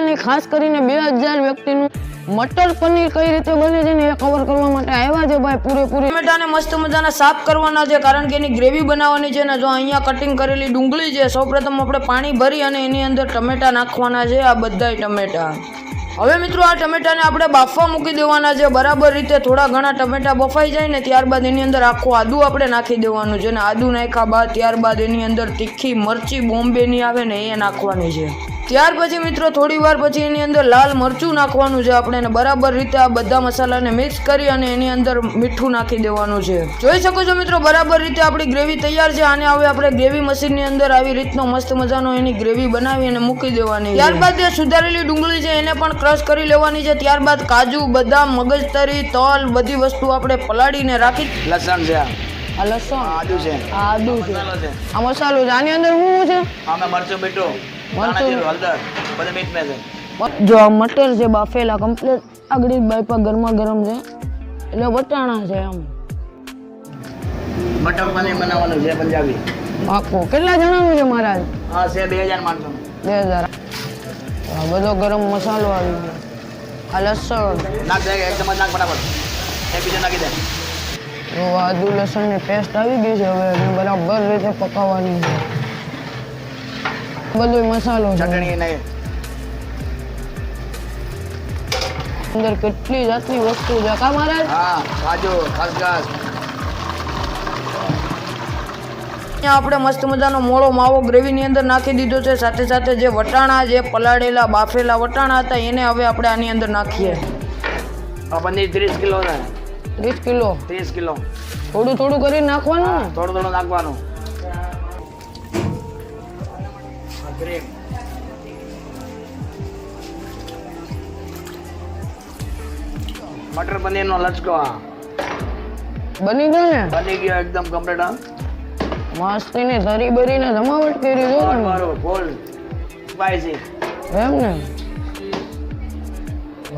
ની ખાસ કરીને 2000 વ્યક્તિનું મટર પનીર કઈ રીતે બને છે ને એ કવર કરવા માટે આવ્યા છે ભાઈ પૂરેપૂરી. ટમેટાને મસ્ત મજાના સાફ કરવાના છે કારણ કે એની ગ્રેવી બનાવવાની છે ને. જો અહીંયા કટિંગ કરેલી ડુંગળી છે. સૌપ્રથમ આપણે પાણી ભરી અને એની અંદર ટમેટા નાખવાના છે, આ બધાય ટમેટા. હવે મિત્રો આ ટમેટાને આપણે બાફવા મૂકી દેવાના છે બરાબર રીતે. થોડા ઘણા ટમેટા બફાઈ જાય ને ત્યારબાદ એની અંદર આખું આદુ આપણે નાખી દેવાનું છે ને. આદુ નાખ્યા બાદ ત્યારબાદ એની અંદર તીખી મરચી બોમ્બેની આવે ને એ નાખવાની છે. ત્યાર પછી મિત્રો થોડી વાર પછી એની અંદર લાલ મરચું નાખવાનું છે આપણે ને. બરાબર રીતે આ બધા મસાલાને મિક્સ કરી અને એની અંદર મીઠું નાખી દેવાનું છે. જોઈ શકો છો મિત્રો બરાબર રીતે આપણી ગ્રેવી તૈયાર છે. આને હવે આપણે ગ્રેવી મશીનની અંદર આવી રીતનો મસ્ત મજાનો એની ગ્રેવી બનાવી અને મૂકી દેવાની. ત્યારબાદ જે સુધારેલી ડુંગળી છે એને પણ ક્રશ કરી લેવાની છે. ત્યારબાદ કાજુ, બદામ, મગજતરી, તલ બધી વસ્તુ આપણે પલાળીને રાખી. લસણ છે, આ લસણ, આદુ છે, આ આદુ છે, આ મસાલો છે. આની અંદર શું છે? આમાં મરચું, મીઠું, હળદર બધું મીઠ મે છે. જો આ મટર છે બાફેલા કમ્પ્લીટ આગળ બાઈપા ગરમા ગરમ છે એટલે વટાણા છે એમ. મટર પનીર બનાવવાનું છે પંજાબી. પાકો કેટલા જણાનું છે મહારાજ? હા છે 2000 માણસો. 2000. આ બધો ગરમ મસાલો આવી ગયો. આ લસણ નાખ દે, એક ચમચ નાખ બરાબર. એક બીજો નાખી દે. તો આદુ લસણની પેસ્ટ આવી ગઈ છે. હવે એને બરાબર રીતે પકાવવાની છે. બધો મસાલો છે. ચટણી નહીં. અંદર કેટલી જાતની વસ્તુ છે કા મહારાજ? હા, કાજુ, ખસખસ. આપણે મસ્ત મજાનો મોળો માવો ગ્રેવીની અંદર નાખી દીધો છે. સાથે સાથે જે વટાણા, જે પલાળેલા બાફેલા વટાણા હતા એને હવે આપણે આની અંદર નાખીએ. આ પનીર 30 કિલો છે. 30 કિલો. 30 કિલો. થોડું થોડું કરીને નાખવાનું ને? થોડું થોડું નાખવાનું. ગ્રેવી મટર પનીરનો લચકો બની ગયો ને? બની ગયો એકદમ કમ્પ્લીટ. મસ્તી ને ધરી બરીને જમાવટ કરી દો ફૂલ સ્પાઈસી. એમ ને?